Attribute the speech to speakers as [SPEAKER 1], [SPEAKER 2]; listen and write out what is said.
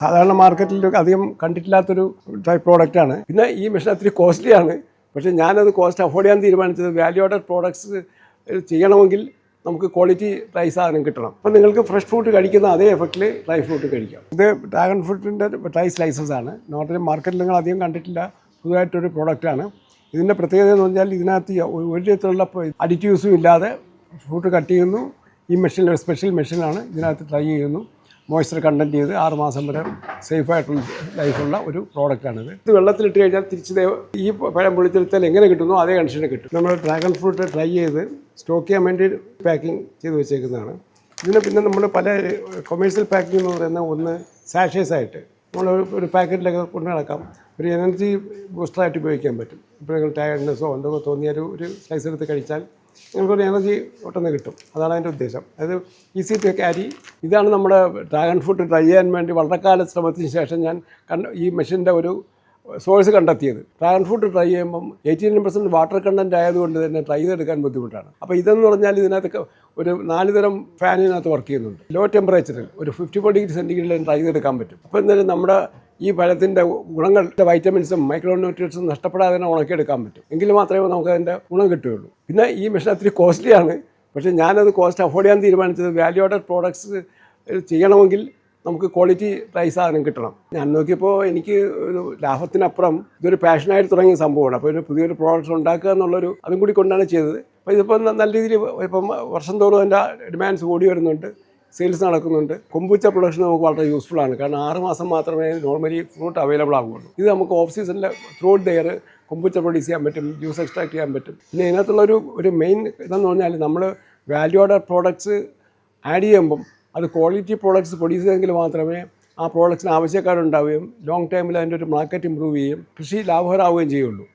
[SPEAKER 1] സാധാരണ മാർക്കറ്റിൽ അധികം കണ്ടിട്ടില്ലാത്തൊരു ടൈപ്പ് പ്രോഡക്റ്റാണ്. പിന്നെ ഈ മെഷീൻ ഒത്തിരി കോസ്റ്റ്ലിയാണ്. പക്ഷേ ഞാനത് കോസ്റ്റ് അഫോർഡ് ചെയ്യാൻ തീരുമാനിച്ചത് വാല്യൂ ആഡഡ് പ്രോഡക്ട്സ് ചെയ്യണമെങ്കിൽ നമുക്ക് ക്വാളിറ്റി ഡ്രൈ സാധനം കിട്ടണം. അപ്പം നിങ്ങൾക്ക് ഫ്രഷ് ഫ്രൂട്ട് കഴിക്കുന്ന അതേ എഫക്റ്റിൽ ഡ്രൈ ഫ്രൂട്ട് കഴിക്കാം. ഇത് ഡ്രാഗൺ ഫ്രൂട്ടിൻ്റെ ഡ്രൈ സ്ലൈസസ് ആണ്. നോർമലി മാർക്കറ്റിൽ നിങ്ങൾ അധികം കണ്ടിട്ടില്ല, പുതുതായിട്ടൊരു പ്രോഡക്റ്റാണ്. ഇതിൻ്റെ പ്രത്യേകത എന്ന് പറഞ്ഞാൽ ഇതിനകത്ത് ഒരു തരത്തിലുള്ള അഡിറ്റീവ്സും ഇല്ലാതെ ഫ്രൂട്ട് കട്ട് ചെയ്യുന്നു. ഈ മെഷീൻ ഒരു സ്പെഷ്യൽ മെഷീനാണ്. ഇതിനകത്ത് ട്രൈ ചെയ്യുന്നു, മോയ്സ്ചർ കണ്ടൻറ്റ് ചെയ്ത് 6 മാസം വരെ സേഫായിട്ടുള്ള ലൈഫുള്ള ഒരു പ്രോഡക്റ്റാണിത്. ഇത് വെള്ളത്തിലിട്ട് കഴിഞ്ഞാൽ തിരിച്ച് ഈ പഴം പൊളിച്ചെടുത്താൽ എങ്ങനെ കിട്ടുന്നു അതേ കണ്ടീഷന് കിട്ടും. നമ്മൾ ഡ്രാഗൺ ഫ്രൂട്ട് ട്രൈ ചെയ്ത് സ്റ്റോക്ക് ചെയ്യാൻ വേണ്ടി പാക്കിംഗ് ചെയ്ത് വെച്ചേക്കുന്നതാണ്. ഇതിന് പിന്നെ നമ്മൾ പല കൊമേഴ്സ്യൽ പാക്കിംഗ് എന്ന് പറയുന്ന ഒന്ന് സാഷേഴ്സ് ആയിട്ട് നമ്മൾ ഒരു പാക്കറ്റിലൊക്കെ കൊണ്ട് നടക്കാം. ഒരു എനർജി ബൂസ്റ്ററായിട്ട് ഉപയോഗിക്കാൻ പറ്റും. ഇപ്പോൾ നിങ്ങൾ ടയർഡ്നെസ്സോ എന്തൊക്കെ തോന്നിയ ഒരു സ്ലൈസ് എടുത്ത് കഴിച്ചാൽ നിങ്ങൾക്കൊരു എനർജി പെട്ടെന്ന് കിട്ടും. അതാണ് അതിൻ്റെ ഉദ്ദേശം. അത് ഈസി ടു ക്യാരി. ഇതാണ് നമ്മുടെ ഡ്രാഗൺ ഫ്രൂട്ട് ട്രൈ ചെയ്യാൻ വേണ്ടി വളരെക്കാല ശ്രമത്തിന് ശേഷം ഞാൻ ഈ മെഷീൻ്റെ ഒരു സോഴ്സ് കണ്ടെത്തിയത്. ഡ്രാഗൺ ഫ്രൂട്ട് ട്രൈ ചെയ്യുമ്പം 89% വാട്ടർ കണ്ടൻറ്റ് ആയതുകൊണ്ട് തന്നെ ട്രൈ ചെയ്തെടുക്കാൻ ബുദ്ധിമുട്ടാണ്. അപ്പോൾ ഇതെന്ന് പറഞ്ഞാൽ ഇതിനകത്ത് ഒരു 4 തരം ഫാനിനകത്ത് വർക്ക് ചെയ്യുന്നുണ്ട്. ലോ ടെമ്പറേച്ചറിൽ ഒരു 54 ഡിഗ്രി സെൻറ്റിഗ്രേഡിൽ ട്രൈ ചെയ്തെടുക്കാൻ പറ്റും. അപ്പോൾ എന്തായാലും നമ്മുടെ ഈ പഴത്തിൻ്റെ ഗുണങ്ങൾ, വൈറ്റമിൻസും മൈക്രോ ന്യൂട്രിയൻസും നഷ്ടപ്പെടാതെ തന്നെ ഉണക്കിയെടുക്കാൻ പറ്റും. എങ്കിൽ മാത്രമേ നമുക്ക് അതിൻ്റെ ഗുണം കിട്ടുകയുള്ളൂ. പിന്നെ ഈ മെഷീൻ ഒത്തിരി കോസ്റ്റ്ലിയാണ്. പക്ഷേ ഞാനത് കോസ്റ്റ് അഫോർഡ് ചെയ്യാൻ തീരുമാനിച്ചത് വാല്യൂ ആഡഡ് പ്രോഡക്ട്സ് ചെയ്യണമെങ്കിൽ നമുക്ക് ക്വാളിറ്റി ഡ്രൈ സാധനം കിട്ടണം. ഞാൻ നോക്കിയപ്പോൾ എനിക്ക് ഒരു ലാഭത്തിനപ്പുറം ഇതൊരു പാഷനായിട്ട് തുടങ്ങിയ സംഭവമാണ്. അപ്പോൾ ഒരു പുതിയൊരു പ്രോഡക്റ്റ് ഉണ്ടാക്കുക എന്നുള്ളൊരു അതും കൂടി കൊണ്ടാണ് ചെയ്തത്. അപ്പോൾ ഇതിപ്പോൾ നല്ല രീതിയിൽ ഇപ്പം വർഷം തോറും അതിൻ്റെ ഡിമാൻഡ്സ് കൂടി വരുന്നുണ്ട്, സെയിൽസ് നടക്കുന്നുണ്ട്. കൊമ്പുച്ച പ്രൊഡക്ഷൻ നമുക്ക് വളരെ യൂസ്ഫുൾ ആണ്. കാരണം 6 മാസം മാത്രമേ നോർമലി ഫ്രൂട്ട് അവൈലബിൾ ആകുകയുള്ളൂ. ഇത് നമുക്ക് ഓഫ് സീസണിൽ throughout the year kombucha produce ചെയ്യാൻ പറ്റും, ജ്യൂസ് എക്സ്ട്രാക്ട് ചെയ്യാൻ പറ്റും. പിന്നെ ഇതിനകത്തുള്ളൊരു മെയിൻ ഇതെന്ന് പറഞ്ഞാൽ നമ്മൾ വാല്യൂ ആഡഡ് പ്രോഡക്ട്സ് ആഡ് ചെയ്യുമ്പം അത് ക്വാളിറ്റി പ്രോഡക്ട്സ് പ്രൊഡ്യൂസ് ചെയ്തെങ്കിൽ മാത്രമേ ആ പ്രോഡക്ട്സിന് ആവശ്യക്കാരുണ്ടാവുകയും ലോങ് ടൈമിൽ അതിൻ്റെ ഒരു മാർക്കറ്റ് ഇമ്പ്രൂവ് ചെയ്യുകയും കൃഷി ലാഭകരമാവുകയും ചെയ്യുള്ളൂ.